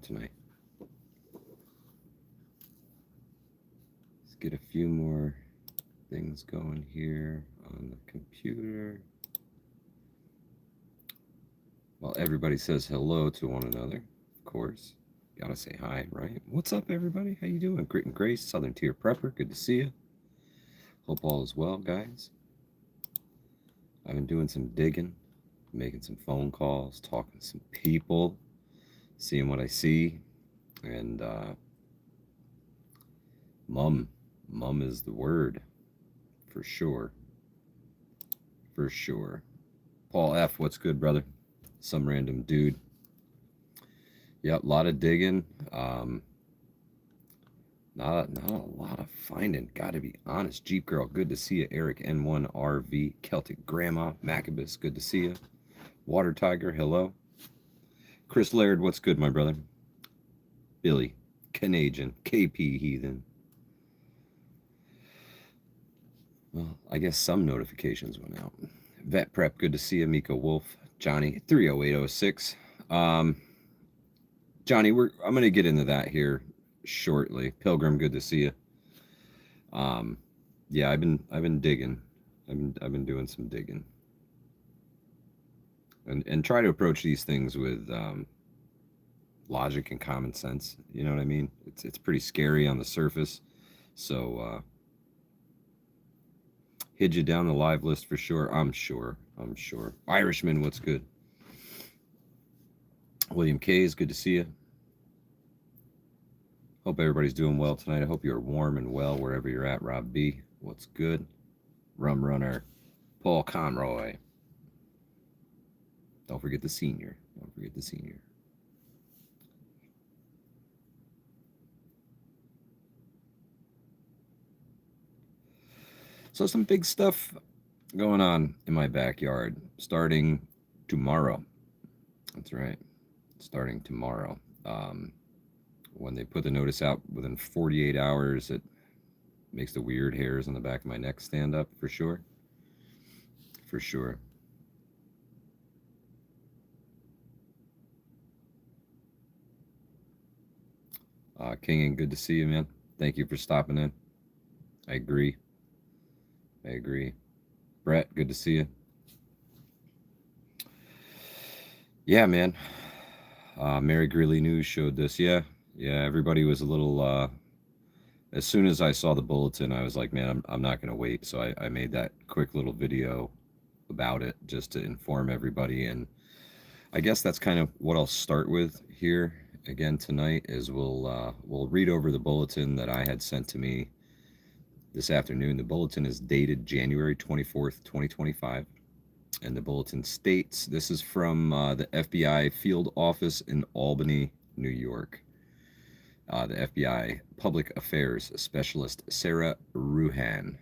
tonight? Let's get a few more things going here on the computer. Well, everybody says hello to one another, of course. Gotta say hi, right? What's up, everybody? How you doing? Grit and Grace, Southern Tier Prepper. Good to see you. Hope all is well, guys. I've been doing some digging, making some phone calls, talking to some people, seeing what I see, and mum is the word, for sure, for sure. Paul F, what's good, brother? Some random dude. Yep, a lot of digging. Not a lot of finding. Got to be honest. Jeep Girl, good to see you. Eric N1RV, Celtic Grandma, Macabus, good to see you. Water Tiger, hello. Chris Laird, what's good, my brother? Billy, Canadian, KP Heathen. Well, I guess some notifications went out. Vet Prep, good to see you. Miko Wolf, Johnny, 30806. Johnny, I'm going to get into that here shortly. Pilgrim, good to see you. Yeah, I've been digging. I've been doing some digging. And try to approach these things with logic and common sense. You know what I mean? It's pretty scary on the surface. So hid you down the live list for sure. I'm sure. Irishman, what's good? William K is good to see you. Hope everybody's doing well tonight. I hope you're warm and well wherever you're at. Rob B, what's good? Rum Runner, Paul Conroy. Don't forget the senior. So some big stuff going on in my backyard starting tomorrow. That's right. Starting tomorrow. When they put the notice out within 48 hours, it makes the weird hairs on the back of my neck stand up for sure. For sure. King, good to see you, man. Thank you for stopping in. I agree. Brett, good to see you. Yeah, man. Mary Greeley News showed this. Yeah, everybody was a little... as soon as I saw the bulletin, I was like, man, I'm not going to wait. So I made that quick little video about it just to inform everybody. And I guess that's kind of what I'll start with here again tonight is we'll read over the bulletin that I had sent to me this afternoon. The bulletin is dated January 24th, 2025. And the bulletin states, this is from the FBI field office in Albany, New York. The FBI Public Affairs Specialist, Sarah Ruhan.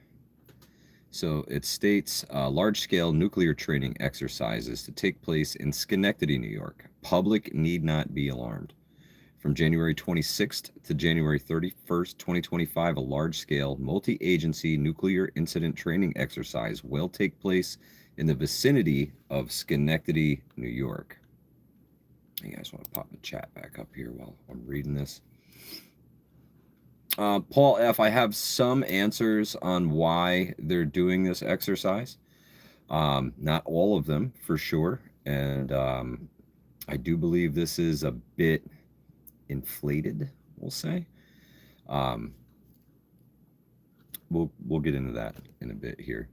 So it states large-scale nuclear training exercises to take place in Schenectady, New York. Public need not be alarmed. From January 26th to January 31st, 2025, a large-scale multi-agency nuclear incident training exercise will take place in the vicinity of Schenectady, New York. You guys want to pop the chat back up here while I'm reading this? Paul F., I have some answers on why they're doing this exercise. Not all of them, for sure. And I do believe this is a bit inflated, we'll say. We'll get into that in a bit here.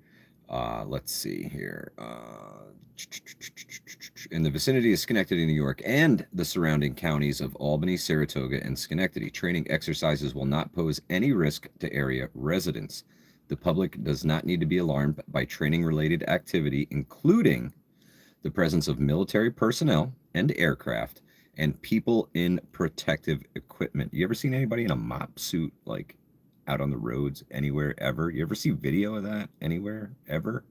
Let's see here. In the vicinity of Schenectady, New York, and the surrounding counties of Albany, Saratoga, and Schenectady, training exercises will not pose any risk to area residents. The public does not need to be alarmed by training-related activity, including the presence of military personnel and aircraft and people in protective equipment. You ever seen anybody in a mop suit, like, out on the roads anywhere ever? You ever see video of that anywhere ever?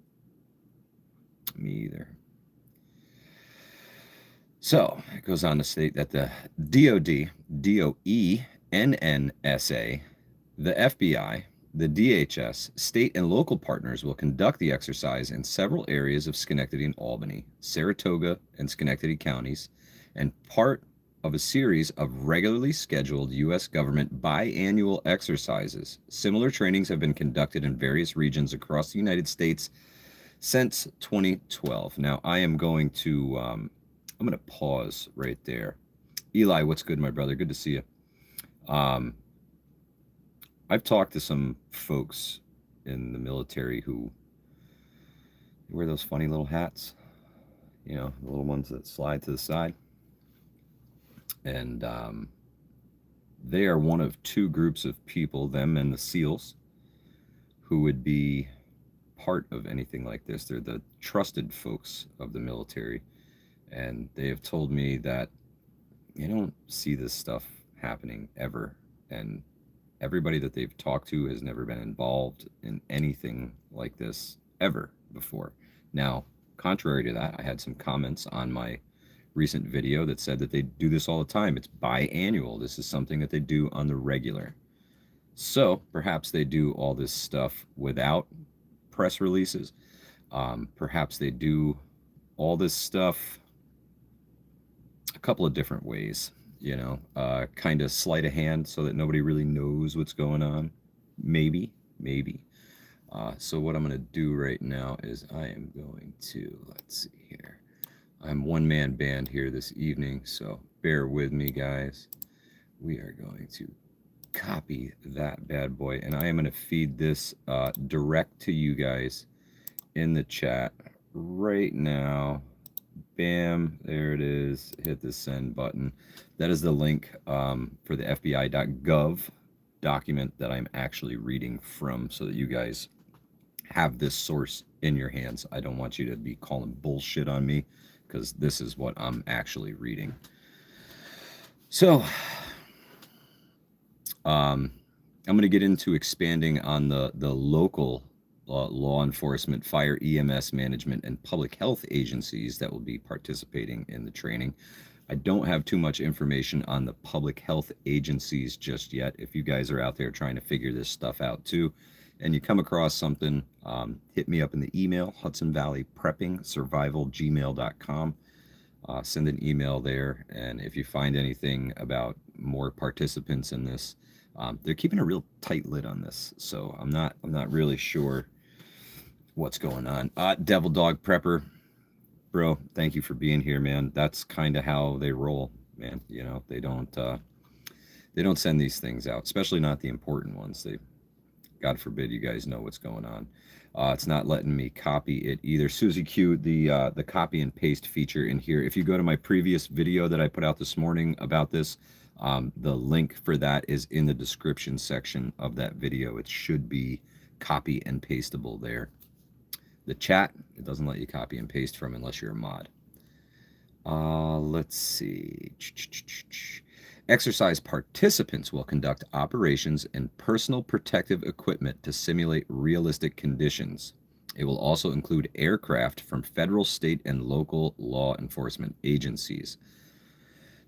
Me either. So it goes on to state that the DOD, DOE, NNSA, the FBI, the DHS, state and local partners will conduct the exercise in several areas of Schenectady and Albany, Saratoga and Schenectady counties, and part of a series of regularly scheduled U.S. government biannual exercises. Similar trainings have been conducted in various regions across the United States since 2012. Now, I'm going to pause right there. Eli, what's good, my brother? Good to see you. I've talked to some folks in the military who wear those funny little hats, the little ones that slide to the side. And they are one of two groups of people, them and the SEALs, who would be part of anything like this. They're the trusted folks of the military. And they have told me that you don't see this stuff happening ever. And everybody that they've talked to has never been involved in anything like this ever before. Now, contrary to that, I had some comments on my recent video that said that they do this all the time. It's biannual. This is something that they do on the regular. So perhaps they do all this stuff without press releases. Perhaps they do all this stuff a couple of different ways, kind of sleight of hand so that nobody really knows what's going on. Maybe. So what I'm going to do right now is I am going to, let's see here. I'm one-man band here this evening, so bear with me, guys. We are going to copy that bad boy, and I am going to feed this direct to you guys in the chat right now. Bam, there it is. Hit the send button. That is the link for the FBI.gov document that I'm actually reading from, so that you guys have this source in your hands. I don't want you to be calling bullshit on me, because this is what I'm actually reading. So, I'm going to get into expanding on the local law enforcement, fire, EMS management, and public health agencies that will be participating in the training. I don't have too much information on the public health agencies just yet. If you guys are out there trying to figure this stuff out too, and you come across something, hit me up in the email, hudsonvalleypreppingsurvival@gmail.com. Send an email there, and if you find anything about more participants in this, they're keeping a real tight lid on this, so I'm not really sure what's going on. Devil Dog Prepper, bro, thank you for being here, man. That's kind of how they roll, man. They don't send these things out, especially not the important ones. God forbid you guys know what's going on. It's not letting me copy it either. Susie Q, the copy and paste feature in here. If you go to my previous video that I put out this morning about this, the link for that is in the description section of that video. It should be copy and pasteable there. The chat, it doesn't let you copy and paste from unless you're a mod. Let's see. Exercise participants will conduct operations in personal protective equipment to simulate realistic conditions. It will also include aircraft from federal, state, and local law enforcement agencies.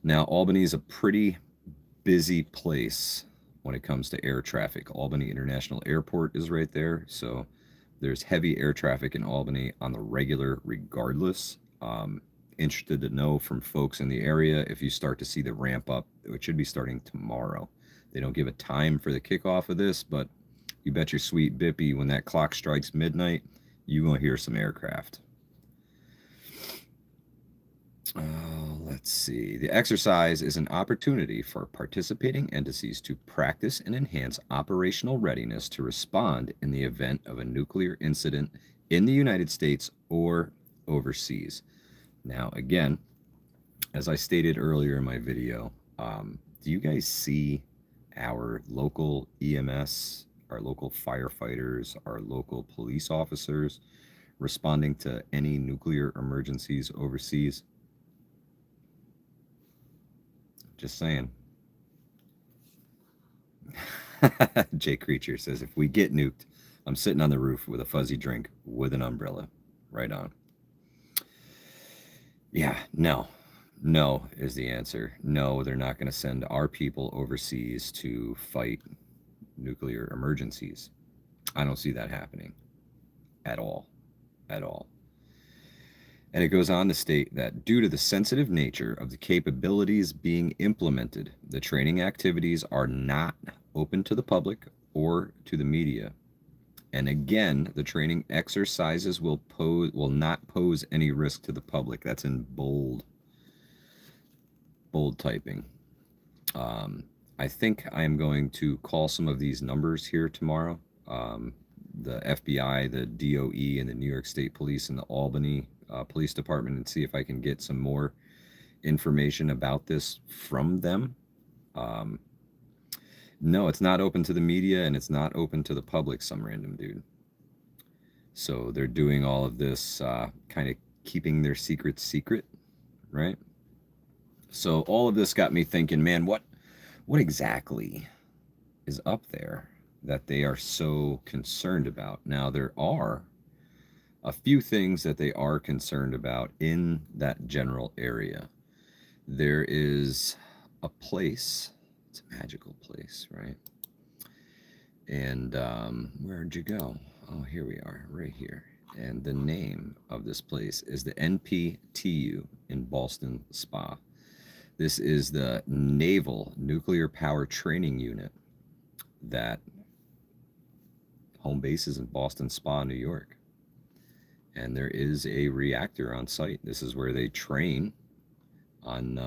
Now, Albany is a pretty busy place when it comes to air traffic. Albany International Airport is right there, so there's heavy air traffic in Albany on the regular regardless. Interested to know from folks in the area if you start to see the ramp up, which should be starting tomorrow. They don't give a time for the kickoff of this, but you bet your sweet bippy when that clock strikes midnight, you're going to hear some aircraft. Let's see. The exercise is an opportunity for participating entities to practice and enhance operational readiness to respond in the event of a nuclear incident in the United States or overseas. Now, again, as I stated earlier in my video, do you guys see our local EMS, our local firefighters, our local police officers responding to any nuclear emergencies overseas? Just saying. Jay Creature says, if we get nuked, I'm sitting on the roof with a fuzzy drink with an umbrella. Right on. Yeah, no is the answer. No, they're not going to send our people overseas to fight nuclear emergencies. I don't see that happening at all. And it goes on to state that due to the sensitive nature of the capabilities being implemented, the training activities are not open to the public or to the media. And again, the training exercises will not pose any risk to the public. That's in bold typing. I think I am going to call some of these numbers here tomorrow. The FBI, the DOE, and the New York State Police and the Albany Police Department, and see if I can get some more information about this from them. No, it's not open to the media and it's not open to the public, some random dude. So they're doing all of this kind of keeping their secrets secret, right? So all of this got me thinking, man, what exactly is up there that they are so concerned about? Now, there are a few things that they are concerned about in that general area. There is a place, it's a magical place, right? And where'd you go? Oh, here we are, right here. And the name of this place is the NPTU in Ballston Spa. This is the Naval Nuclear Power Training Unit that home base is in Ballston Spa, New York. And there is a reactor on site. This is where they train on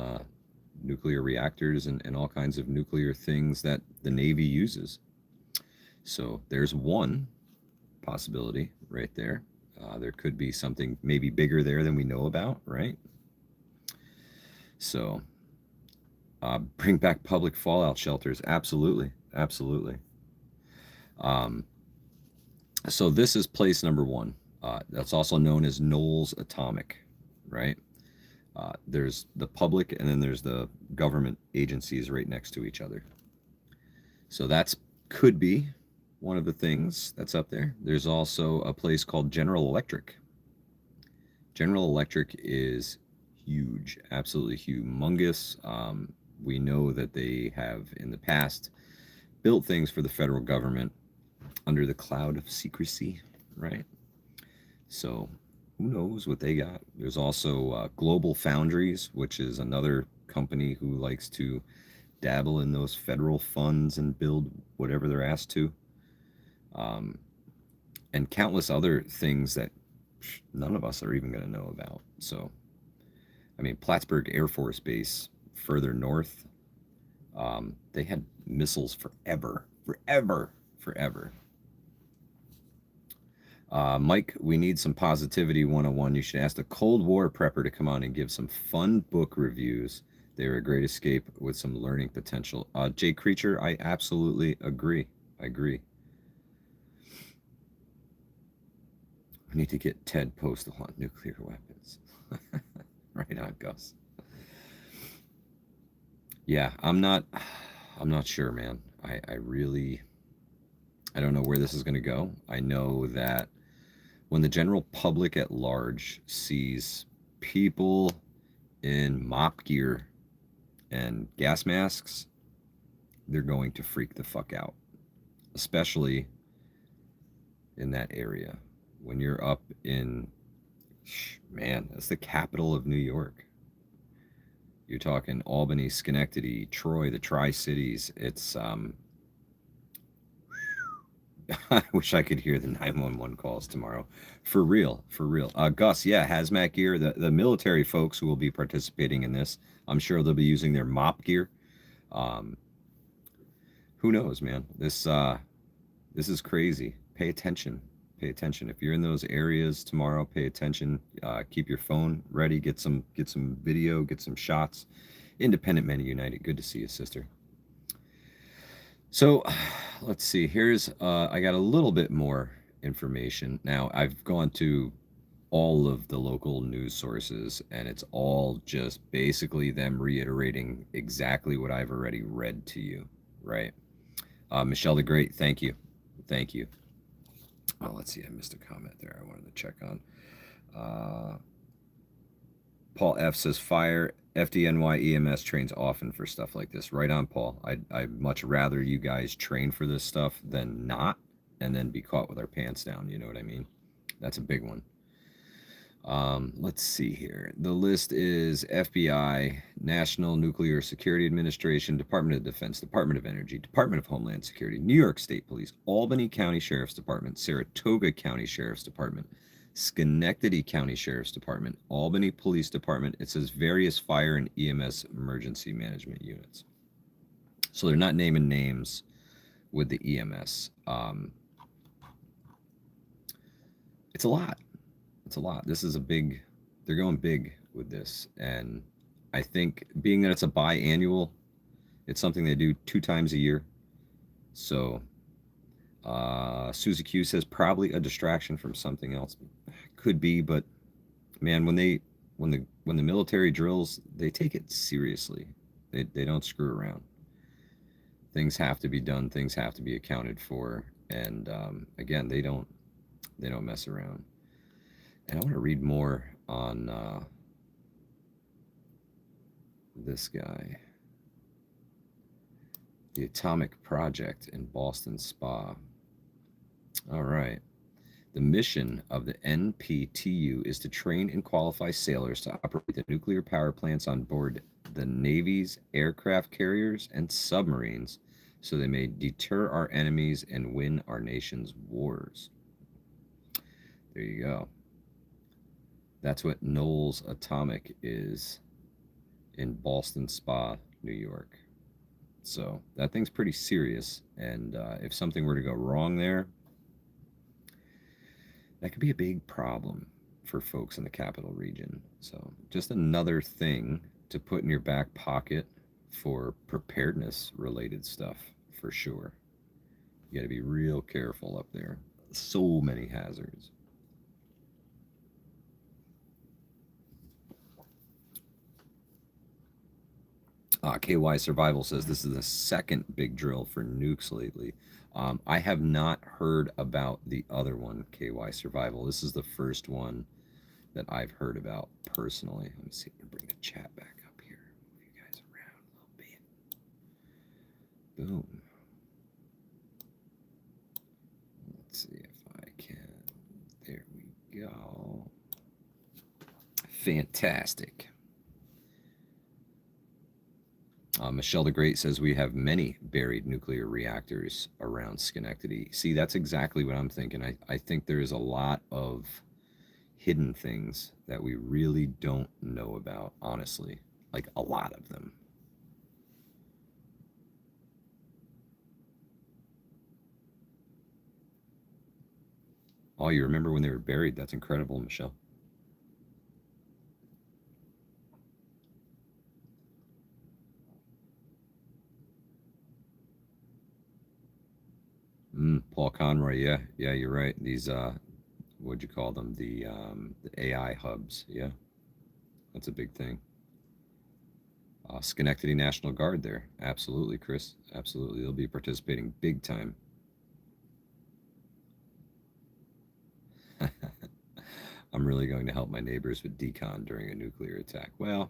nuclear reactors and all kinds of nuclear things that the Navy uses. So there's one possibility right there. There could be something maybe bigger there than we know about, right? So bring back public fallout shelters. Absolutely. Absolutely. So this is place number one. That's also known as Knowles Atomic, right? There's the public and then there's the government agencies right next to each other. So that's could be one of the things that's up there. There's also a place called General Electric. General Electric is huge, absolutely humongous. We know that they have in the past built things for the federal government under the cloud of secrecy, right? So who knows what they got. There's also Global Foundries, which is another company who likes to dabble in those federal funds and build whatever they're asked to. And countless other things that none of us are even going to know about. So, I mean, Plattsburgh Air Force Base, further north, they had missiles forever. Mike, we need some positivity 101. You should ask the Cold War prepper to come on and give some fun book reviews. They were a great escape with some learning potential. Jay Creature, I absolutely agree. We need to get Ted Postal on nuclear weapons. Right on, Gus. Yeah, I'm not sure, man. I don't know where this is going to go. I know that when the general public at large sees people in mop gear and gas masks, they're going to freak the fuck out, especially in that area. When you're up in, man, that's the capital of New York. You're talking Albany, Schenectady, Troy, the Tri-Cities. It's, I wish I could hear the 911 calls tomorrow. For real. Gus, yeah, hazmat gear. The military folks who will be participating in this, I'm sure they'll be using their mop gear. Who knows, man? This is crazy. Pay attention. If you're in those areas tomorrow, pay attention. Keep your phone ready. Get some video. Get some shots. Independent Men United. Good to see you, sister. So, let's see. Here's I got a little bit more information. Now, I've gone to all of the local news sources, and it's all just basically them reiterating exactly what I've already read to you, right? Michelle the Great, thank you. Oh, let's see. I missed a comment there I wanted to check on. Paul F. says, fire FDNY EMS trains often for stuff like this. Right on, Paul. I'd much rather you guys train for this stuff than not and then be caught with our pants down. You know what I mean? That's a big one. Let's see here. The list is FBI, National Nuclear Security Administration, Department of Defense, Department of Energy, Department of Homeland Security, New York State Police, Albany County Sheriff's Department, Saratoga County Sheriff's Department, Schenectady County Sheriff's Department, Albany Police Department. It says various fire and EMS emergency management units. So they're not naming names with the EMS. It's a lot. It's a lot. This is a big, they're going big with this. And I think being that it's a biannual, it's something they do 2 times a year. So Susie Q says probably a distraction from something else. Could be, but man, when the military drills, they take it seriously. They don't screw around. Things have to be done. Things have to be accounted for. And again, they don't mess around. And I want to read more on this guy, the Atomic Project in Boston Spa. All right. The mission of the NPTU is to train and qualify sailors to operate the nuclear power plants on board the Navy's aircraft carriers and submarines so they may deter our enemies and win our nation's wars. There you go. That's what Knowles Atomic is in Boston Spa, New York. So that thing's pretty serious. And if something were to go wrong there, that could be a big problem for folks in the capital region. So just another thing to put in your back pocket for preparedness related stuff, for sure. You got to be real careful up there. So many hazards. KY Survival says this is the second big drill for nukes lately. I have not heard about the other one, KY Survival. This is the first one that I've heard about personally. Let me see. I'm bring the chat back up here. Move you guys around a little bit. Boom. Let's see if I can. There we go. Fantastic. Michelle the Great says we have many buried nuclear reactors around Schenectady. See, that's exactly what I'm thinking. I think there is a lot of hidden things that we really don't know about, honestly. Like a lot of them. Oh, you remember when they were buried? That's incredible, Michelle. Paul Conroy, yeah, you're right. These what'd you call them? The AI hubs, yeah, that's a big thing. Schenectady National Guard there, absolutely, Chris, absolutely. They'll be participating big time. I'm really going to help my neighbors with decon during a nuclear attack. Well,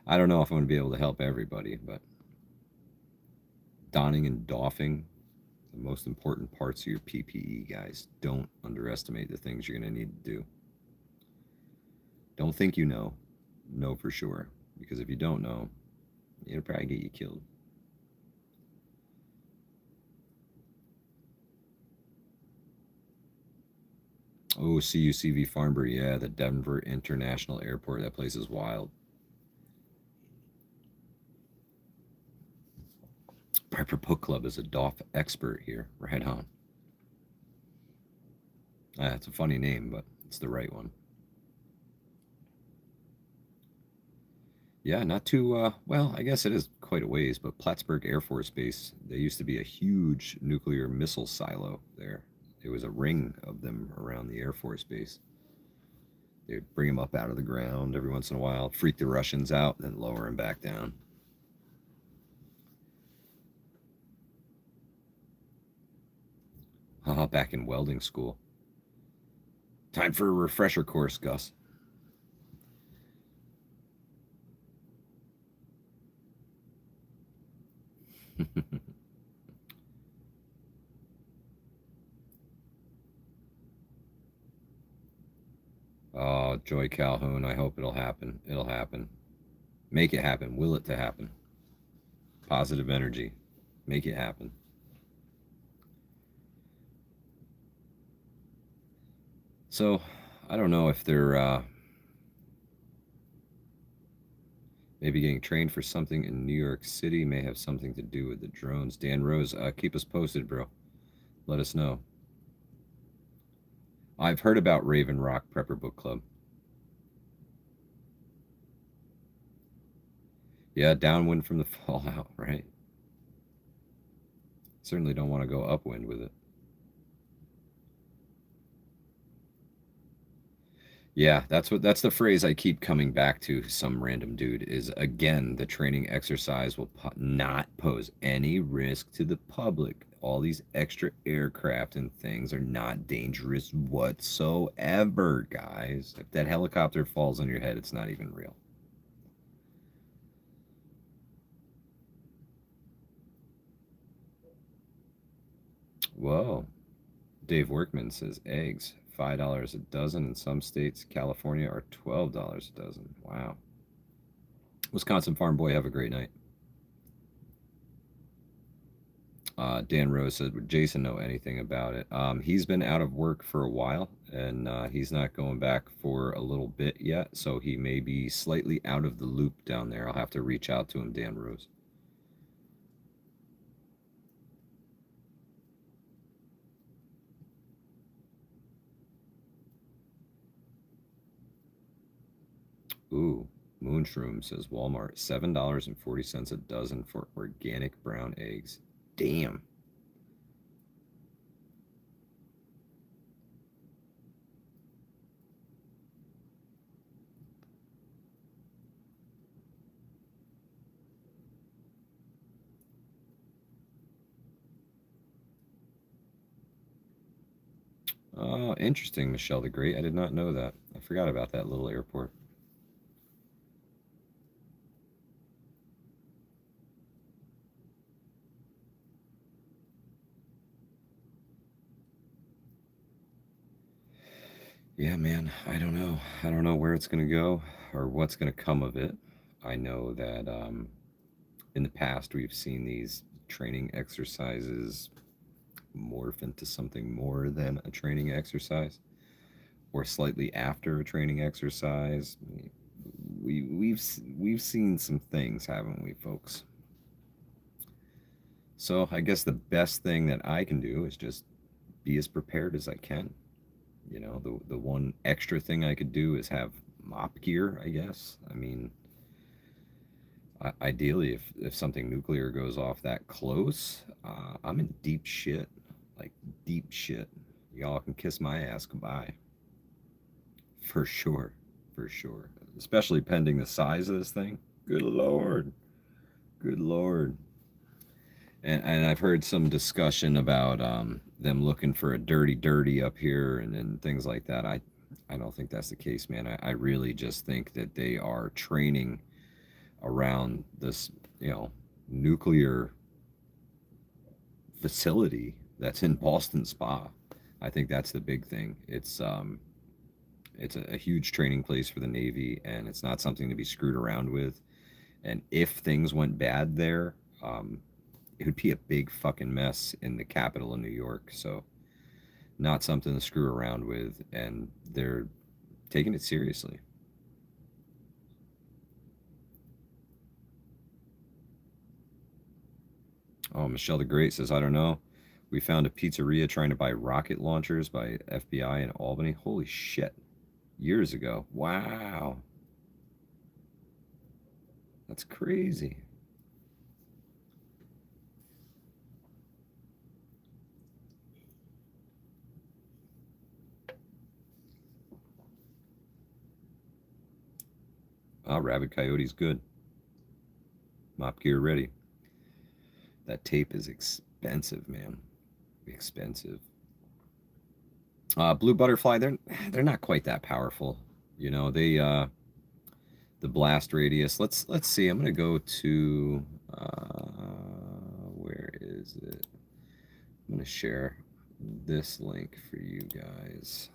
I don't know if I'm going to be able to help everybody, but donning and doffing the most important parts of your PPE, guys. Don't underestimate the things you're going to need to do. Don't think you know. Know for sure. Because if you don't know, it'll probably get you killed. Oh, CUCV Farnborough. Yeah, the Denver International Airport. That place is wild. Piper Book Club is a DOF expert here. Right on. It's a funny name, but it's the right one. Yeah, not too well, I guess it is quite a ways, but Plattsburgh Air Force Base, there used to be a huge nuclear missile silo there. There was a ring of them around the Air Force Base. They'd bring them up out of the ground every once in a while, freak the Russians out, then lower them back down. Back in welding school. Time for a refresher course, Gus. Oh, Joy Calhoun, I hope it'll happen. It'll happen. Make it happen. Will it to happen. Positive energy. Make it happen. So, I don't know if they're maybe getting trained for something in New York City may have something to do with the drones. Dan Rose, keep us posted, bro. Let us know. I've heard about Raven Rock Prepper Book Club. Yeah, downwind from the fallout, right? Certainly don't want to go upwind with it. Yeah, that's the phrase I keep coming back to. Some random dude is again the training exercise will not pose any risk to the public. All these extra aircraft and things are not dangerous whatsoever, guys. If that helicopter falls on your head, it's not even real. Whoa. Dave Workman says eggs $5 a dozen in some states. California are $12 a dozen. Wow. Wisconsin Farm Boy, have a great night. Dan Rose said, would Jason know anything about it? He's been out of work for a while, and he's not going back for a little bit yet, so he may be slightly out of the loop down there. I'll have to reach out to him, Dan Rose. Ooh, Moonshroom says Walmart, $7.40 a dozen for organic brown eggs. Damn. Oh, interesting, Michelle the Great. I did not know that. I forgot about that little airport. Yeah, man, I don't know. I don't know where it's going to go or what's going to come of it. I know that in the past we've seen these training exercises morph into something more than a training exercise or slightly after a training exercise. We've seen some things, haven't we, folks? So I guess the best thing that I can do is just be as prepared as I can. You know, the one extra thing I could do is have mop gear, I guess. I mean, ideally, if something nuclear goes off that close, I'm in deep shit, like deep shit. Y'all can kiss my ass goodbye, for sure, for sure. Especially pending the size of this thing. Good lord, good lord. And I've heard some discussion about them looking for a dirty up here and things like that. I don't think that's the case, man. I really just think that they are training around this, you know, nuclear facility that's in Boston Spa. I think that's the big thing. It's a huge training place for the Navy, and it's not something to be screwed around with. And if things went bad there, it would be a big fucking mess in the capital of New York. So, not something to screw around with, and they're taking it seriously. Oh, Michelle the Great says, I don't know. We found a pizzeria trying to buy rocket launchers by FBI in Albany. Holy shit. Years ago. Wow. That's crazy. Oh, Rabid Coyote's good. Mop gear ready. That tape is expensive, man. Expensive. Blue Butterfly, they're not quite that powerful. You know, they the blast radius. Let's see. I'm gonna go to where is it? I'm gonna share this link for you guys.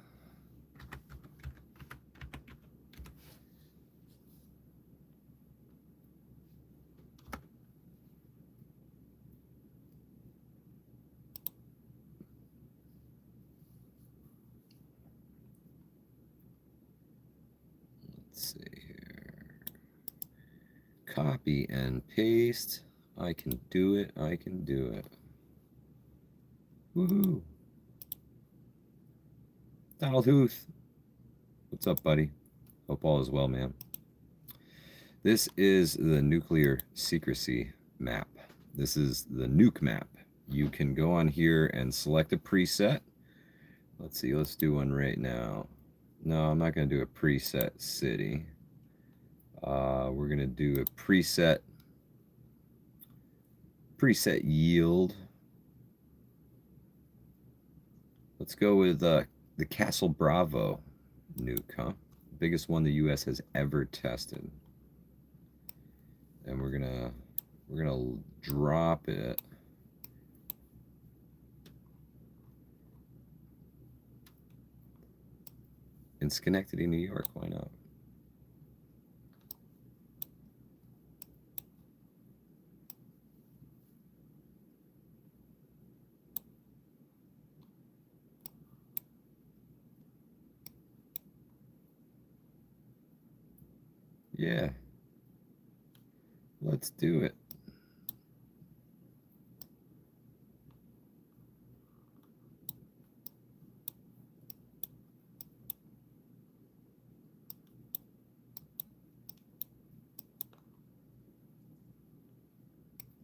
Copy and paste. I can do it. I can do it. Woohoo. Donald Huth. What's up, buddy? Hope all is well, man. This is the nuclear secrecy map. This is the nuke map. You can go on here and select a preset. Let's see, let's do one right now. No, I'm not going to do a preset city. We're going to do a preset yield. Let's go with the Castle Bravo nuke, huh? Biggest one the U.S. has ever tested. And we're gonna drop it in Schenectady, New York. Why not? Yeah. Let's do it.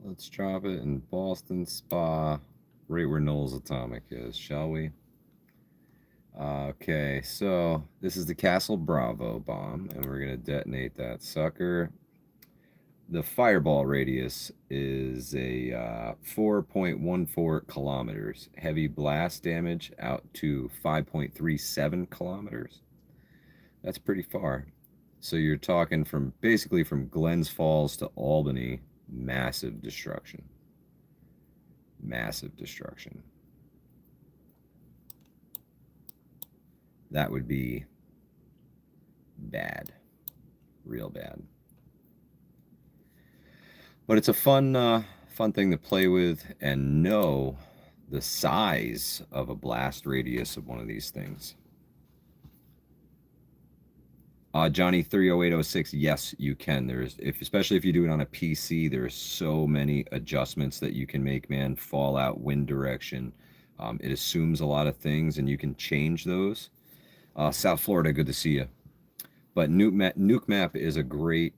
Let's drop it in Boston Spa, right where Knowles Atomic is, shall we? Okay, so this is the Castle Bravo bomb, and we're going to detonate that sucker. The fireball radius is a 4.14 kilometers. Heavy blast damage out to 5.37 kilometers. That's pretty far. So you're talking from basically from Glens Falls to Albany, massive destruction. Massive destruction. That would be bad. Real bad. But it's a fun thing to play with and know the size of a blast radius of one of these things. Johnny 30806, yes, you can. Especially if you do it on a PC, there's so many adjustments that you can make, man. Fallout, wind direction. It assumes a lot of things, and you can change those. South Florida, good to see you. But Nuke Map is a great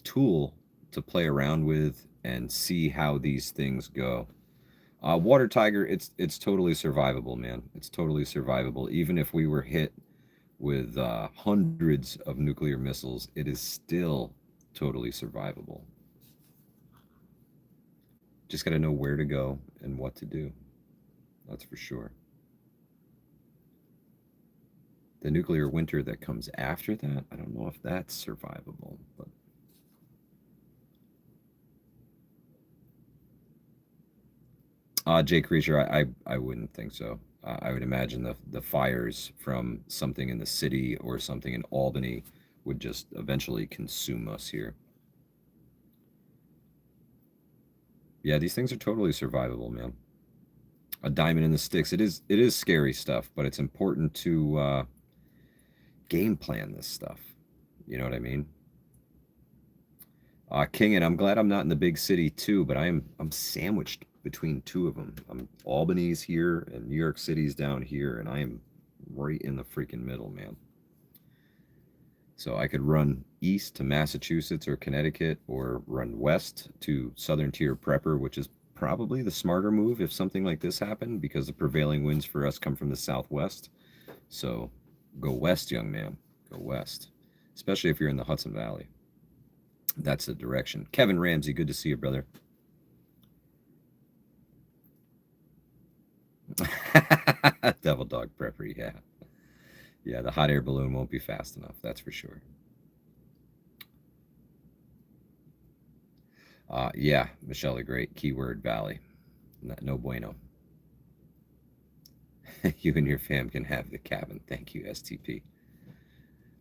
tool to play around with and see how these things go. Water Tiger, it's totally survivable, man. It's totally survivable. Even if we were hit with hundreds of nuclear missiles, it is still totally survivable. Just got to know where to go and what to do. That's for sure. The nuclear winter that comes after that, I don't know if that's survivable, but Jay Creature, I wouldn't think so. I would imagine the fires from something in the city or something in Albany would just eventually consume us here. Yeah, these things are totally survivable, man. A diamond in the sticks. It is scary stuff, but it's important to game plan this stuff. You know what I mean? King, and I'm glad I'm not in the big city too, but I'm sandwiched between two of them. Albany's here and New York City's down here, and I am right in the freaking middle, man. So I could run east to Massachusetts or Connecticut, or run west to Southern Tier Prepper, which is probably the smarter move if something like this happened, because the prevailing winds for us come from the southwest. So go west, young man. Go west, especially if you're in the Hudson Valley. That's the direction. Kevin Ramsey, good to see you, brother. Devil Dog Prepper, yeah. Yeah, the hot air balloon won't be fast enough, that's for sure. Yeah, Michelle the Great, keyword Valley. No bueno. You and your fam can have the cabin. Thank you, STP.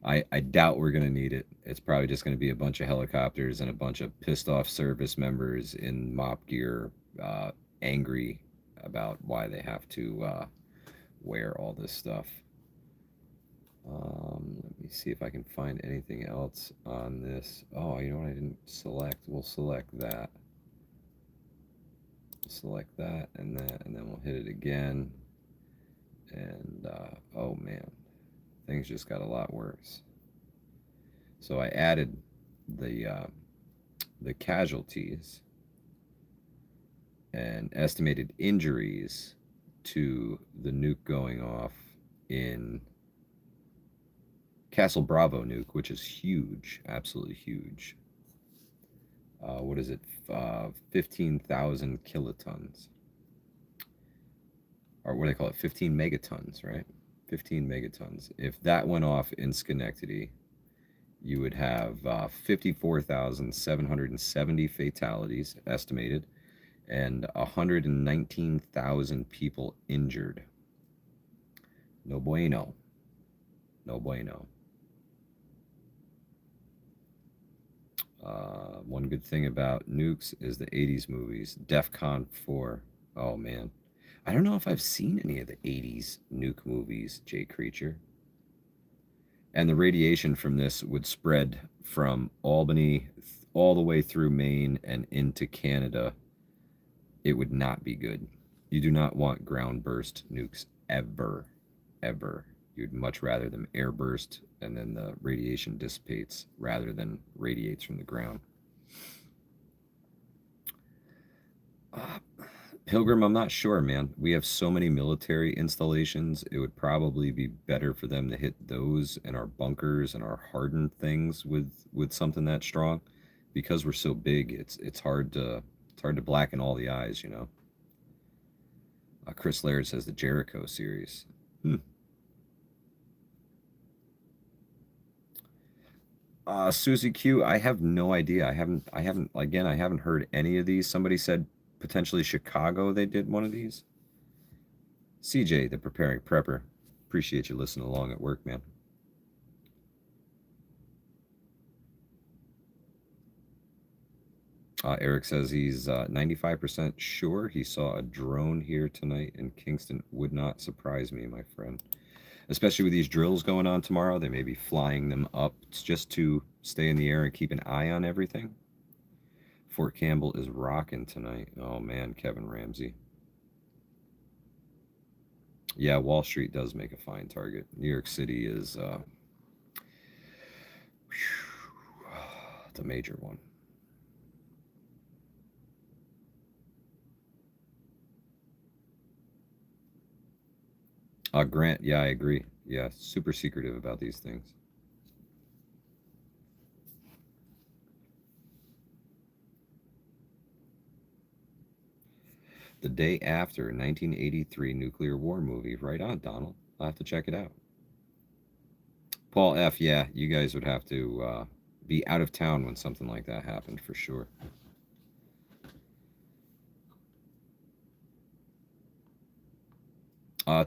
I doubt we're going to need it. It's probably just going to be a bunch of helicopters and a bunch of pissed off service members in mop gear, angry about why they have to wear all this stuff. Let me me see if I can find anything else on this. Oh, you know what I didn't select? We'll select that. Select that, and then we'll hit it again. And oh man, things just got a lot worse. So I added the casualties and estimated injuries to the nuke going off in Castle Bravo nuke, which is huge, absolutely huge. What is it? 15,000 kilotons. Or what do they call it? 15 megatons, right? 15 megatons. If that went off in Schenectady, you would have 54,770 fatalities estimated and 119,000 people injured. No bueno. No bueno. One good thing about nukes is the 80s movies. DEFCON 4. Oh, man. I don't know if I've seen any of the 80s nuke movies, Jay Creature. And the radiation from this would spread from Albany all the way through Maine and into Canada. It would not be good. You do not want ground burst nukes ever, ever. You'd much rather them air burst and then the radiation dissipates rather than radiates from the ground. Pilgrim, I'm not sure, man. We have so many military installations. It would probably be better for them to hit those and our bunkers and our hardened things with something that strong, because we're so big. It's hard to blacken all the eyes, you know. Chris Laird says the Jericho series. Susie Q, I have no idea. I haven't heard any of these. Somebody said potentially Chicago they did one of these. CJ, the preparing prepper. Appreciate you listening along at work, man. Eric says he's 95% sure he saw a drone here tonight in Kingston. Would not surprise me, my friend. Especially with these drills going on tomorrow, they may be flying them up just to stay in the air and keep an eye on everything. Fort Campbell is rocking tonight. Oh man, Kevin Ramsey. Yeah, Wall Street does make a fine target. New York City is the major one. Grant, yeah, I agree. Yeah, super secretive about these things. The day after 1983 nuclear war movie. Right on, Donald. I'll have to check it out. Paul F., yeah, you guys would have to be out of town when something like that happened for sure.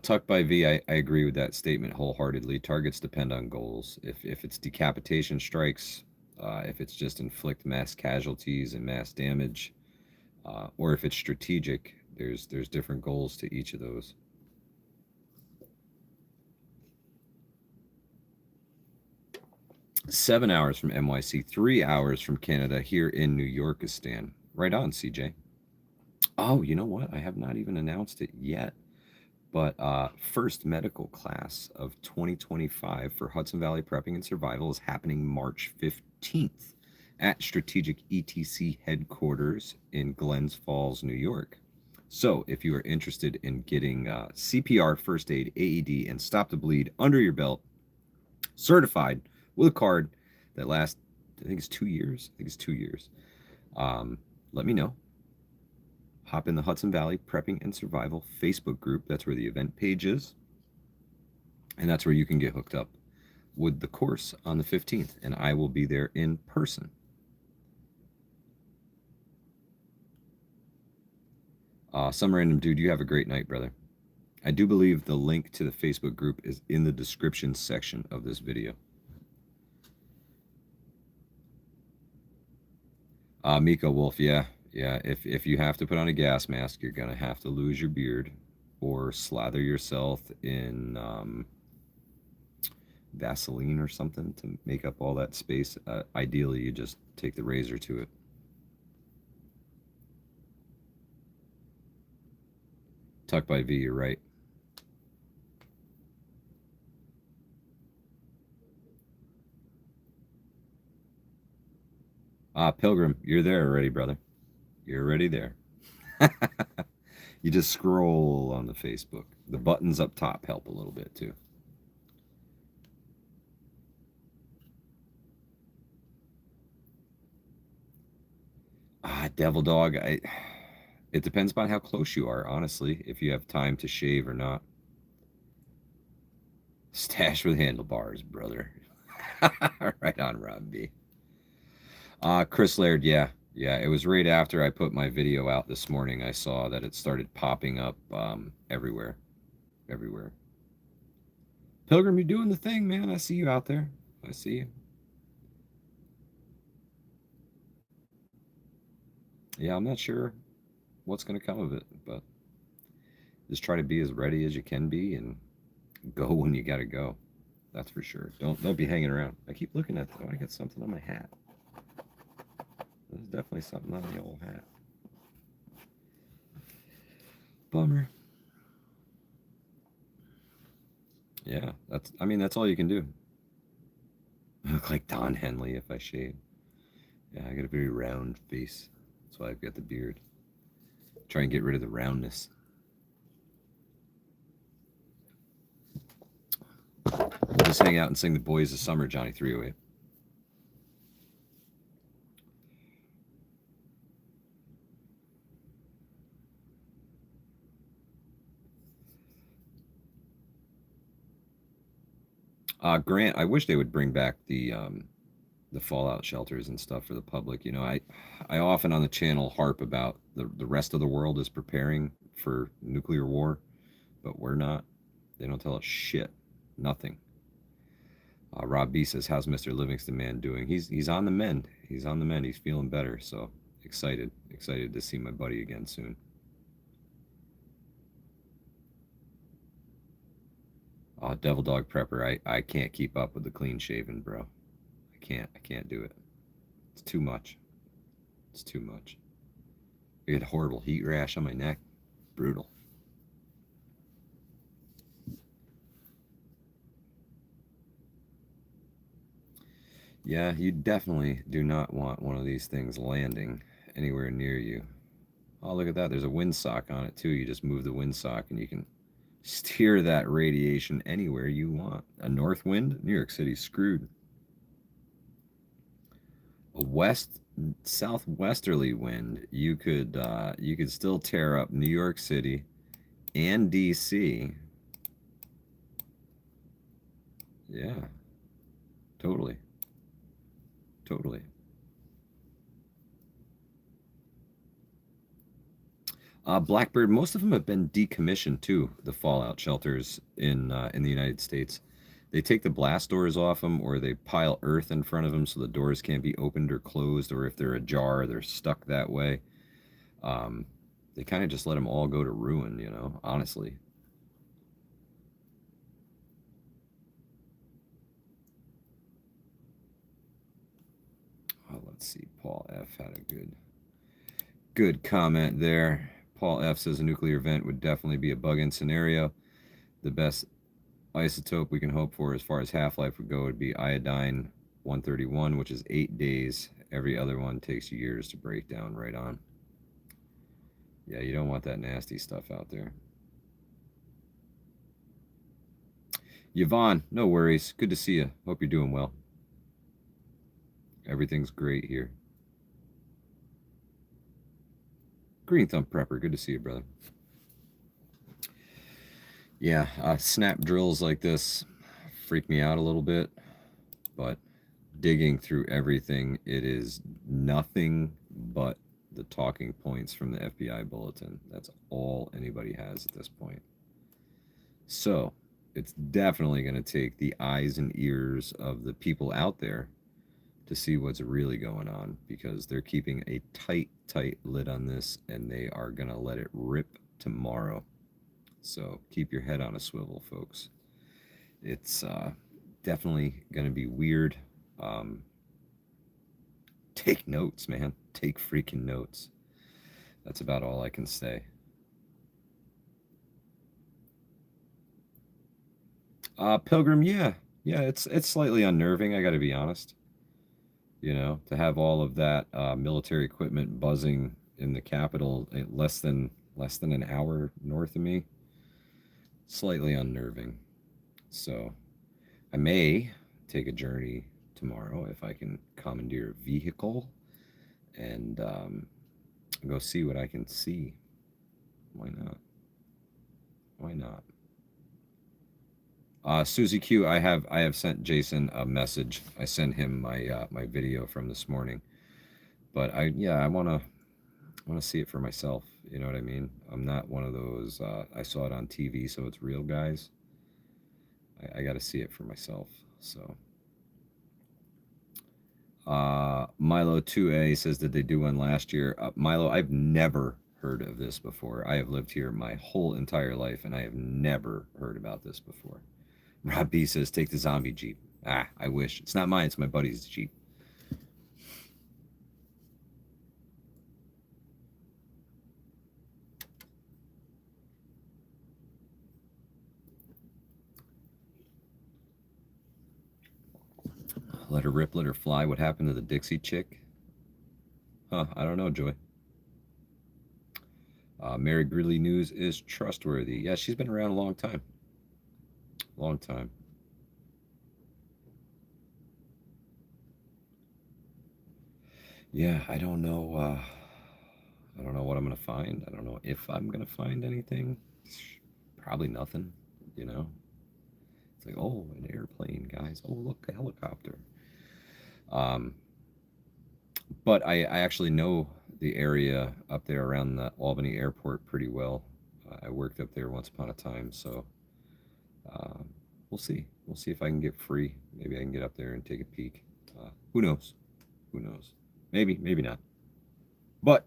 Tuck by V, I agree with that statement wholeheartedly. Targets depend on goals. If it's decapitation strikes, if it's just inflict mass casualties and mass damage, or if it's strategic, there's different goals to each of those. Seven hours from NYC, 3 hours from Canada, here in New Yorkistan. Right on, CJ. Oh, you know what? I have not even announced it yet. But first medical class of 2025 for Hudson Valley Prepping and Survival is happening March 15th at Strategic ETC headquarters in Glens Falls, New York. So if you are interested in getting CPR, first aid, AED, and stop the bleed under your belt, certified with a card that lasts, I think it's 2 years. Let me know. Hop in the Hudson Valley Prepping and Survival Facebook group. That's where the event page is. And that's where you can get hooked up with the course on the 15th. And I will be there in person. Some random dude, you have a great night, brother. I do believe the link to the Facebook group is in the description section of this video. Miko Wolf, yeah. If you have to put on a gas mask, you're gonna have to lose your beard or slather yourself in Vaseline or something to make up all that space. Ideally, you just take the razor to it. Tuck by V, you're right. Pilgrim, you're there already, brother. You're already there. You just scroll on the Facebook. The buttons up top help a little bit too. Devil dog. It depends upon how close you are, honestly, if you have time to shave or not. Stash with handlebars, brother. Right on, Rob B. Chris Laird, yeah. Yeah, it was right after I put my video out this morning. I saw that it started popping up everywhere. Everywhere. Pilgrim, you're doing the thing, man. I see you out there. I see you. Yeah, I'm not sure what's going to come of it, but just try to be as ready as you can be and go when you got to go. That's for sure. Don't be hanging around. I keep looking at. Oh, I got something on my hat. There's definitely something on the old hat. Bummer. Yeah, that's. I mean, that's all you can do. I look like Don Henley if I shave. Yeah, I got a very round face. That's why I've got the beard. Try and get rid of the roundness. We'll just hang out and sing the Boys of Summer, Johnny 308. Grant, I wish they would bring back the fallout shelters and stuff for the public. You know, I often on the channel harp about the rest of the world is preparing for nuclear war, but we're not. They don't tell us shit. Nothing. Rob B says, "How's Mr. Livingston man doing?" He's on the mend. He's on the mend. He's feeling better. So excited to see my buddy again soon. Devil Dog Prepper. I can't keep up with the clean shaven, bro. I can't do it. It's too much. It's too much. I get a horrible heat rash on my neck. Brutal. Yeah, you definitely do not want one of these things landing anywhere near you. Oh, look at that. There's a windsock on it, too. You just move the windsock and you can steer that radiation anywhere you want. A north wind? New York City's screwed. A west southwesterly wind, you could still tear up New York City and DC. Yeah, totally. Totally. Blackbird, most of them have been decommissioned too. The fallout shelters in the United States, they take the blast doors off them, or they pile earth in front of them so the doors can't be opened or closed, or if they're ajar, they're stuck that way. Um, they kind of just let them all go to ruin, you know. Honestly. Let's see. Paul F had a good comment there. Paul F says a nuclear event would definitely be a bug-in scenario. The best isotope we can hope for as far as half-life would go would be iodine 131, which is 8 days. Every other one takes years to break down. Right on. Yeah, you don't want that nasty stuff out there. Yvonne, no worries. Good to see you. Hope you're doing well. Everything's great here. Green Thumb Prepper, good to see you, brother. Yeah, snap drills like this freak me out a little bit, but digging through everything, it is nothing but the talking points from the FBI bulletin. That's all anybody has at this point. So it's definitely going to take the eyes and ears of the people out there to see what's really going on, because they're keeping a tight lid on this, and they are going to let it rip tomorrow. So keep your head on a swivel, folks. It's definitely going to be weird. Um, take notes, man. Take freaking notes. That's about all I can say. Pilgrim, yeah, yeah, it's slightly unnerving. I got to be honest. You know, to have all of that military equipment buzzing in the capital less than an hour north of me, slightly unnerving. So I may take a journey tomorrow if I can commandeer a vehicle and go see what I can see. Why not? Why not? Susie Q, I have sent Jason a message. I sent him my video from this morning. But I want to see it for myself. You know what I mean? I'm not one of those. I saw it on TV, so it's real, guys. I got to see it for myself. So Milo 2A says, did they do one last year? Milo, I've never heard of this before. I have lived here my whole entire life, and I have never heard about this before. Rob B says, take the zombie Jeep. I wish. It's not mine, it's my buddy's Jeep. Let her rip, let her fly. What happened to the Dixie chick? Huh, I don't know, Joy. Mary Greeley News is trustworthy. Yeah, she's been around a long time. Long time. Yeah, I don't know. I don't know what I'm gonna find. I don't know if I'm gonna find anything. Probably nothing. You know. It's like, oh, an airplane, guys. Oh, look, a helicopter. Um, but I actually know the area up there around the Albany airport pretty well. I worked up there once upon a time, so um, we'll see. We'll see if I can get free. Maybe I can get up there and take a peek. Who knows? Who knows? Maybe, maybe not. But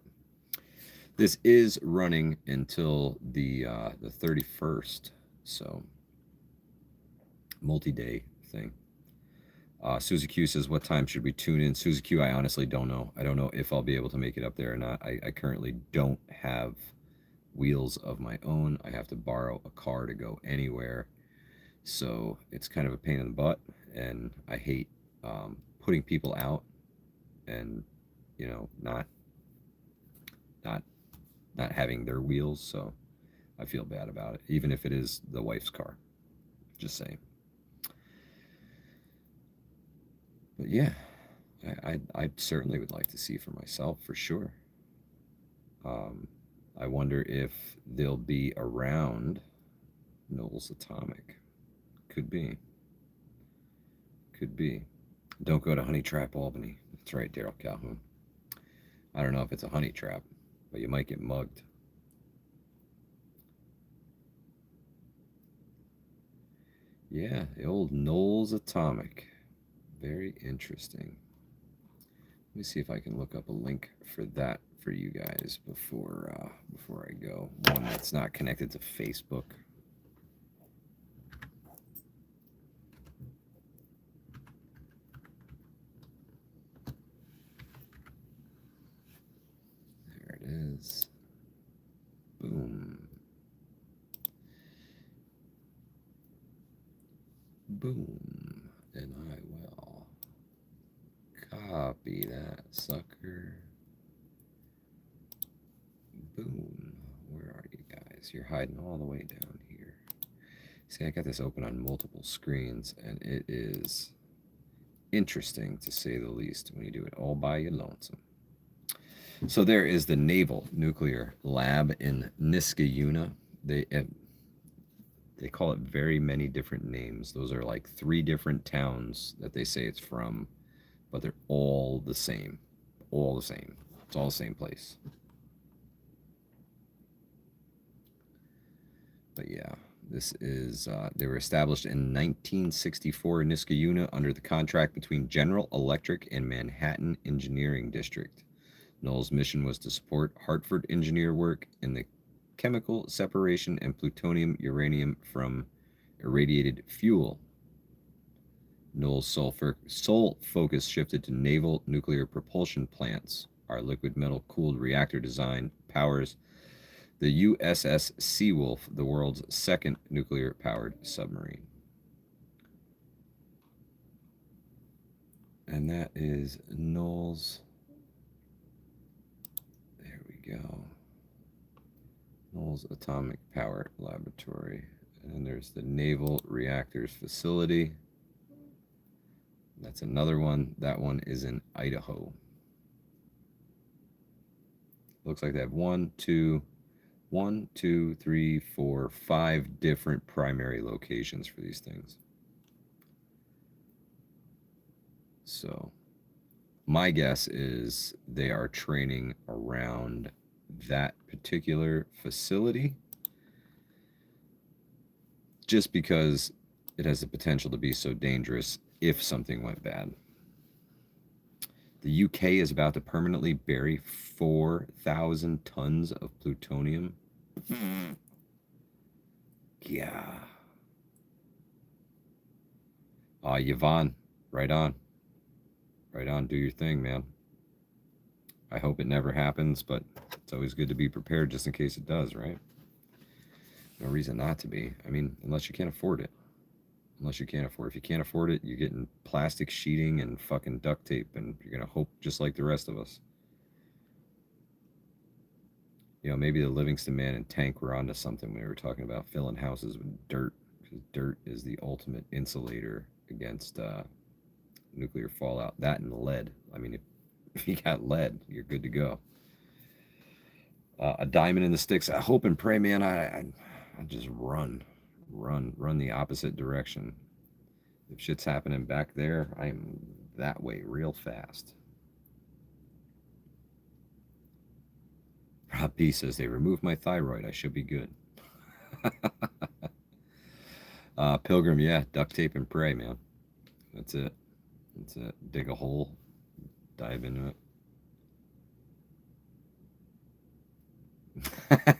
this is running until the 31st, so multi-day thing. Susie Q says, what time should we tune in? Susie Q, I honestly don't know. I don't know if I'll be able to make it up there or not. I currently don't have wheels of my own. I have to borrow a car to go anywhere. So it's kind of a pain in the butt. And I hate putting people out and, not not not having their wheels. So I feel bad about it, even if it is the wife's car. Just saying. But yeah, I certainly would like to see for myself for sure. Um, I wonder if they'll be around Knowles Atomic. Could be. Could be. Don't go to Honey Trap Albany. That's right, Daryl Calhoun. I don't know if it's a honey trap, but you might get mugged. Yeah, the old Knowles Atomic. Very interesting. Let me see if I can look up a link for that for you guys before I go. One that's not connected to Facebook. There it is. Boom. Boom. And I will copy that sucker. Boom. Where are you guys? You're hiding all the way down here. See, I got this open on multiple screens, and it is interesting to say the least when you do it all by your lonesome. So there is the Naval Nuclear Lab in Niskayuna. They call it very many different names. Those are like 3 different towns that they say it's from, but they're all the same. All the same. It's all the same place. But yeah, this is, they were established in 1964 in Niskayuna under the contract between General Electric and Manhattan Engineering District. Knoll's mission was to support Hartford engineer work in the chemical separation and plutonium uranium from irradiated fuel. Knoll's sole focus shifted to naval nuclear propulsion plants. Our liquid metal cooled reactor design powers the USS Seawolf, the world's second nuclear powered submarine. And that is Knoll's. There we go. Knoll's Atomic Power Laboratory. And there's the Naval Reactors Facility. That's another one. That one is in Idaho. Looks like they have 5 different primary locations for these things. So my guess is they are training around that particular facility just because it has the potential to be so dangerous if something went bad. The UK is about to permanently bury 4,000 tons of plutonium. Yeah. Yvonne, right on. Right on, do your thing, man. I hope it never happens, but it's always good to be prepared just in case it does, right? No reason not to be. I mean, unless you can't afford it. Unless you can't afford it. If you can't afford it, you're getting plastic sheeting and fucking duct tape, and you're going to hope just like the rest of us. You know, maybe the Livingston Man and Tank were onto something when we were talking about filling houses with dirt, because dirt is the ultimate insulator against nuclear fallout. That and lead. I mean, if you got lead, you're good to go. A diamond in the sticks. I hope and pray, man. I just run the opposite direction. If shit's happening back there, I'm that way real fast. Rob P says they removed my thyroid. I should be good. Pilgrim, yeah, duct tape and pray, man. That's it. That's it. Dig a hole, dive into it.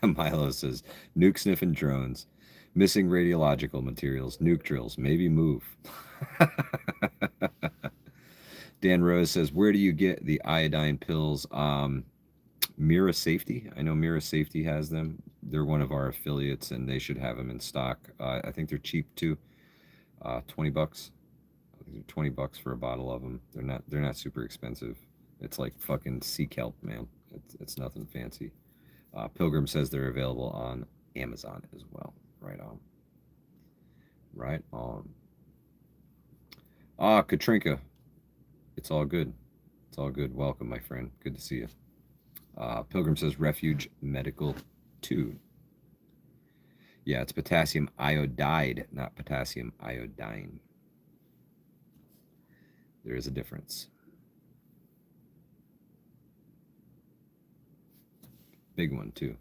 Milo says nuke sniffing drones, missing radiological materials, nuke drills, maybe move. Dan Rose says, where do you get the iodine pills? Mira Safety. I know Mira Safety has them. They're one of our affiliates, and they should have them in stock. I think they're cheap too. $20. I think they're $20 for a bottle of them. They're not super expensive. It's like fucking sea kelp, man. It's nothing fancy. Pilgrim says they're available on Amazon as well. Right on. Right on. Katrinka. It's all good. It's all good. Welcome, my friend. Good to see you. Pilgrim says Refuge Medical 2. Yeah, it's potassium iodide, not potassium iodine. There is a difference. Big one, too.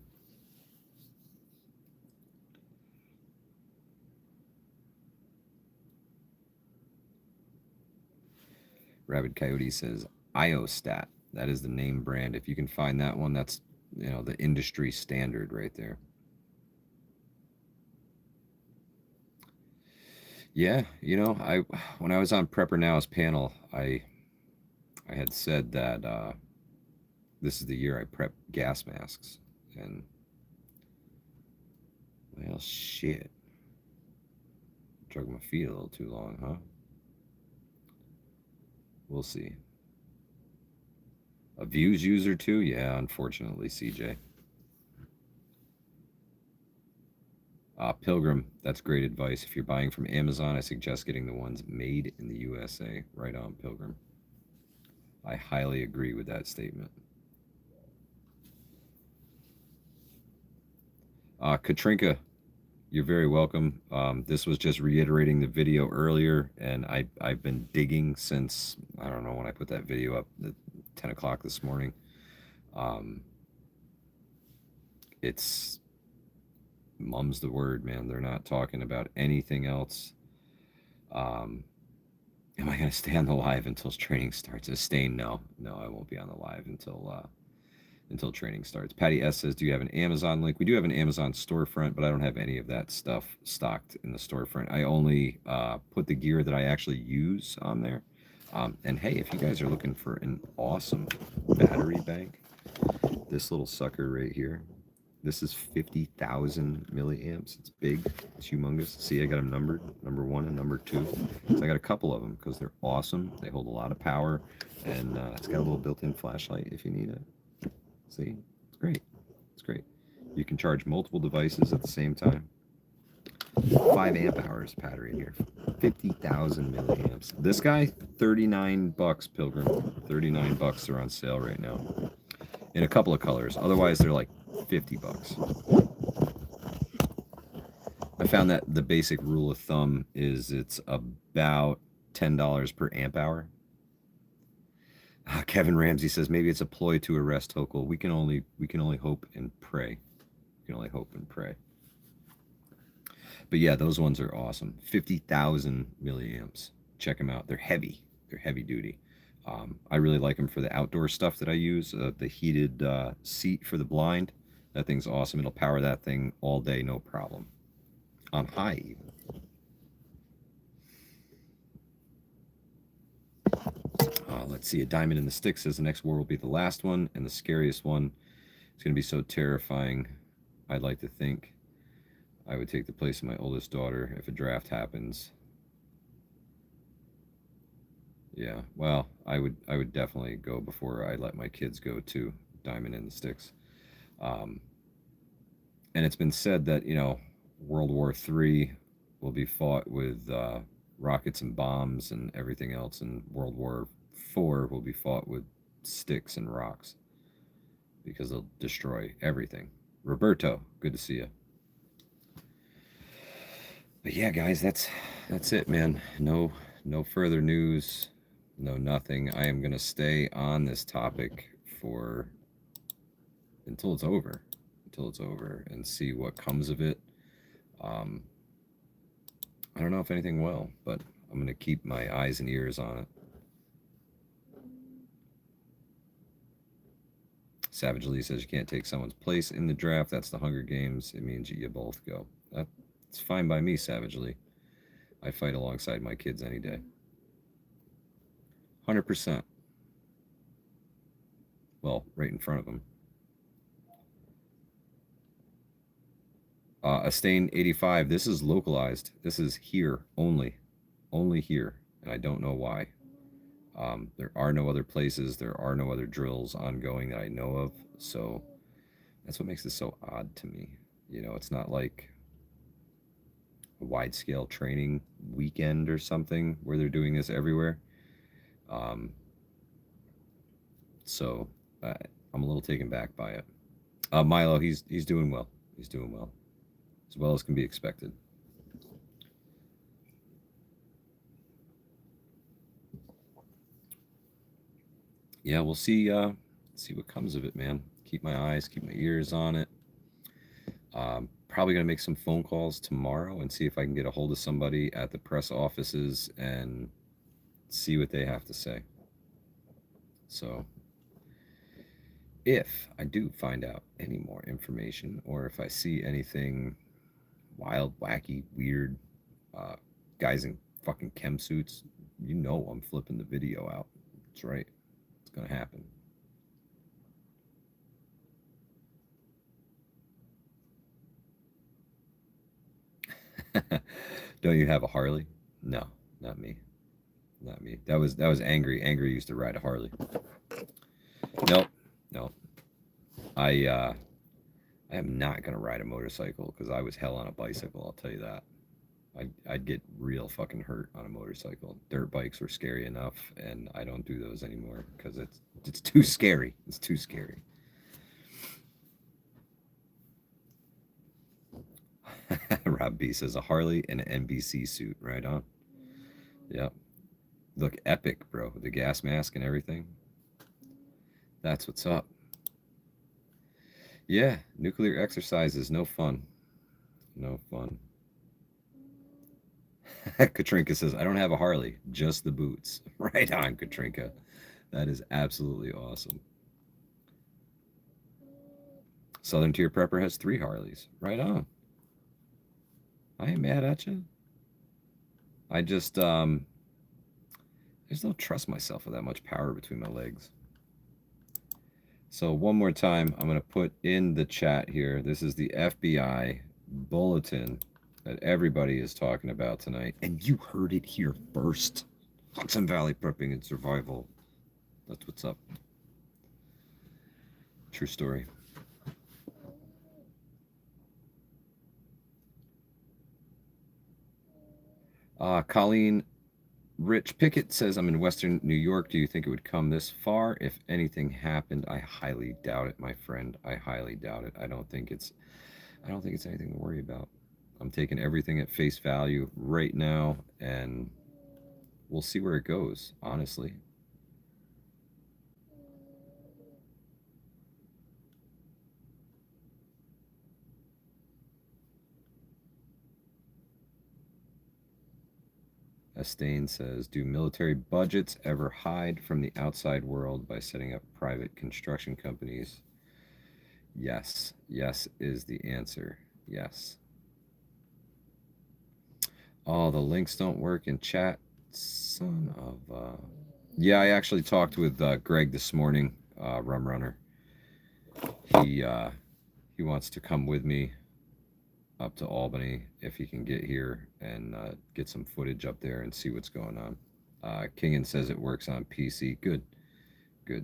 Rabid Coyote says Iostat. That is the name brand. If you can find that one, that's, you know, the industry standard right there. Yeah, you know, when I was on Prepper Now's panel, I had said that this is the year I prep gas masks, and well, shit, drug my feet a little too long, huh? We'll see. A Views user too? Yeah, unfortunately, CJ. Pilgrim, that's great advice. If you're buying from Amazon, I suggest getting the ones made in the USA. Right on, Pilgrim. I highly agree with that statement. Katrinka, you're very welcome. This was just reiterating the video earlier, and I've been digging since, I don't know when I put that video up at 10 o'clock this morning. It's mum's the word, man. They're not talking about anything else. Am I going to stay on the live until training starts? Staying? No, I won't be on the live until until training starts. Patty S says, do you have an Amazon link? We do have an Amazon storefront, but I don't have any of that stuff stocked in the storefront. I only put the gear that I actually use on there. And hey, if you guys are looking for an awesome battery bank, this little sucker right here, this is 50,000 milliamps. It's big. It's humongous. See, I got them numbered, number 1 and number 2. So I got a couple of them because they're awesome. They hold a lot of power, and it's got a little built-in flashlight if you need it. See, it's great. It's great. You can charge multiple devices at the same time. 5 amp hours battery in here. 50,000 milliamps. This guy, $39, Pilgrim. $39. They're on sale right now. In a couple of colors. Otherwise, they're like $50. I found that the basic rule of thumb is it's about $10 per amp hour. Kevin Ramsey says maybe it's a ploy to arrest Hochul. We can only hope and pray. We can only hope and pray. But yeah, those ones are awesome. 50,000 milliamps. Check them out. They're heavy. They're heavy duty. I really like them for the outdoor stuff that I use. The heated seat for the blind. That thing's awesome. It'll power that thing all day, no problem. On high even. Let's see. A diamond in the stick says the next war will be the last one and the scariest one. It's going to be so terrifying. I'd like to think I would take the place of my oldest daughter if a draft happens. Yeah, well, I would definitely go before I let my kids go too. Diamond in the sticks. And it's been said that, World War III will be fought with rockets and bombs and everything else, and World War IV will be fought with sticks and rocks because they'll destroy everything. Roberto, good to see you. But yeah, guys, that's it, man. No further news, no nothing. I am gonna stay on this topic until it's over, and see what comes of it. I don't know if anything will, but I'm gonna keep my eyes and ears on it. Savage Lee says you can't take someone's place in the draft. That's the Hunger Games. It means you both go. That's fine by me, Savage Lee. I fight alongside my kids any day. 100%. Well, right in front of them. Astain 85. This is localized. This is here only here, and I don't know why. There are no other places. There are no other drills ongoing that I know of. So that's what makes this so odd to me. It's not like a wide-scale training weekend or something where they're doing this everywhere. So I'm a little taken back by it. Milo, he's doing well. He's doing well, as well as can be expected. Yeah, we'll see what comes of it, man. Keep my eyes, keep my ears on it. Probably gonna make some phone calls tomorrow and see if I can get a hold of somebody at the press offices and see what they have to say. So if I do find out any more information, or if I see anything wild, wacky, weird, guys in fucking chem suits, I'm flipping the video out. That's right. It's gonna happen. Don't you have a Harley? No, not me. Not me. That was Angry. Angry used to ride a Harley. Nope. I am not gonna ride a motorcycle because I was hell on a bicycle. I'll tell you that. I'd get real fucking hurt on a motorcycle. Dirt bikes were scary enough, and I don't do those anymore because it's too scary. It's too scary. Rob B says a Harley and an NBC suit. Right on. Yep. Look epic, bro. The gas mask and everything. That's what's up. Yeah, nuclear exercise is no fun. No fun. Katrinka says, I don't have a Harley, just the boots. Right on, Katrinka. That is absolutely awesome. Southern Tier Prepper has 3 Harleys. Right on. I ain't mad at you. I just don't trust myself with that much power between my legs. So one more time, I'm going to put in the chat here. This is the FBI bulletin that everybody is talking about tonight. And you heard it here first. Hudson Valley Prepping and Survival. That's what's up. True story. Colleen Rich Pickett says, I'm in Western New York. Do you think it would come this far? If anything happened, I highly doubt it, my friend. I highly doubt it. I don't think it's anything to worry about. I'm taking everything at face value right now, and we'll see where it goes, honestly. Estain says, do military budgets ever hide from the outside world by setting up private construction companies? Yes. Yes is the answer. Yes. Oh, the links don't work in chat. Son of Yeah, I actually talked with Greg this morning, Rum Runner. He wants to come with me up to Albany if he can get here and get some footage up there and see what's going on. Kingen says it works on PC. Good.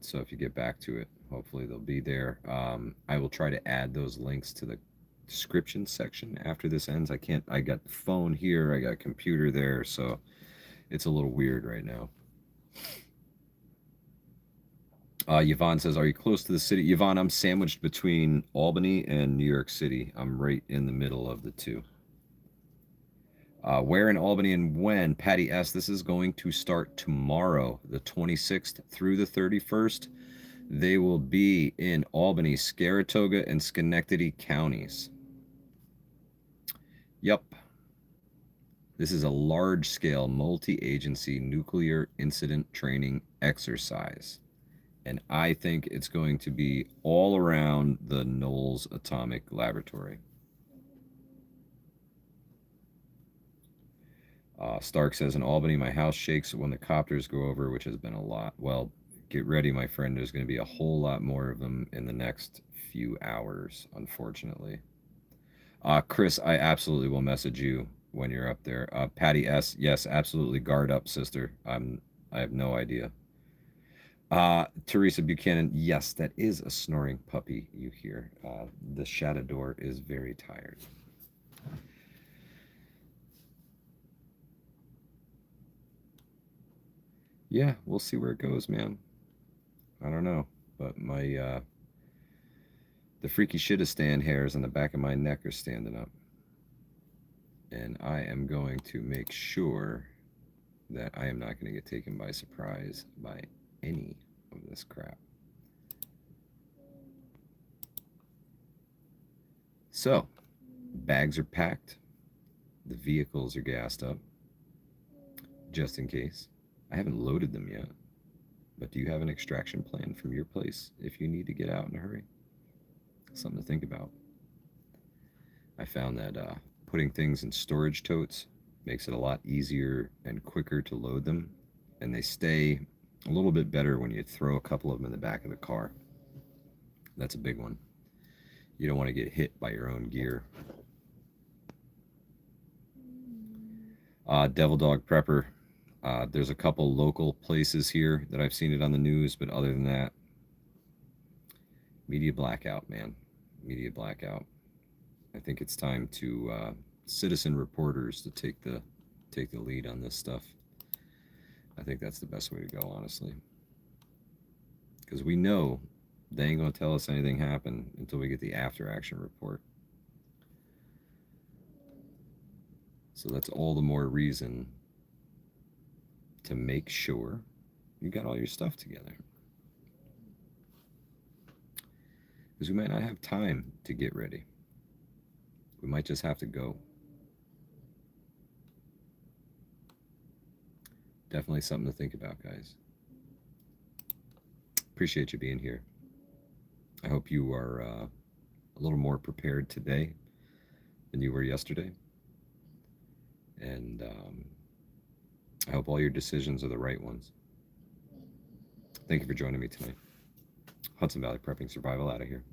So if you get back to it, hopefully they'll be there. I will try to add those links to the description section after this ends. I got the phone here, I got computer there, so it's a little weird right now. Yvonne says, are you close to the city? Yvonne, I'm sandwiched between Albany and New York City. I'm right in the middle of the two. Where in Albany and when? Patty S., this is going to start tomorrow, the 26th through the 31st. They will be in Albany, Saratoga, and Schenectady counties. Yep. This is a large-scale, multi-agency nuclear incident training exercise. And I think it's going to be all around the Knowles Atomic Laboratory. Stark says, in Albany, my house shakes when the copters go over, which has been a lot. Well, get ready, my friend. There's going to be a whole lot more of them in the next few hours, unfortunately. Chris, I absolutely will message you when you're up there. Patty S., yes, absolutely. Guard up, sister. I have no idea. Teresa Buchanan, yes, that is a snoring puppy you hear. The Shatador is very tired. Yeah, we'll see where it goes, man. I don't know, but my the freaky shitastan hairs on the back of my neck are standing up. And I am going to make sure that I am not going to get taken by surprise by any of this crap. So, bags are packed. The vehicles are gassed up, just in case. I haven't loaded them yet. But do you have an extraction plan from your place if you need to get out in a hurry? Something to think about. I found that putting things in storage totes makes it a lot easier and quicker to load them, and they stay a little bit better when you throw a couple of them in the back of the car. That's a big one. You don't want to get hit by your own gear. Devil Dog Prepper. There's a couple local places here that I've seen it on the news, but other than that, media blackout, man. Media blackout. I think it's time to citizen reporters to take the lead on this stuff. I think that's the best way to go, honestly. Because we know they ain't going to tell us anything happened until we get the after-action report. So that's all the more reason to make sure you got all your stuff together. Because we might not have time to get ready. We might just have to go. Definitely something to think about, guys. Appreciate you being here. I hope you are a little more prepared today than you were yesterday. And I hope all your decisions are the right ones. Thank you for joining me tonight. Hudson Valley Prepping Survival out of here.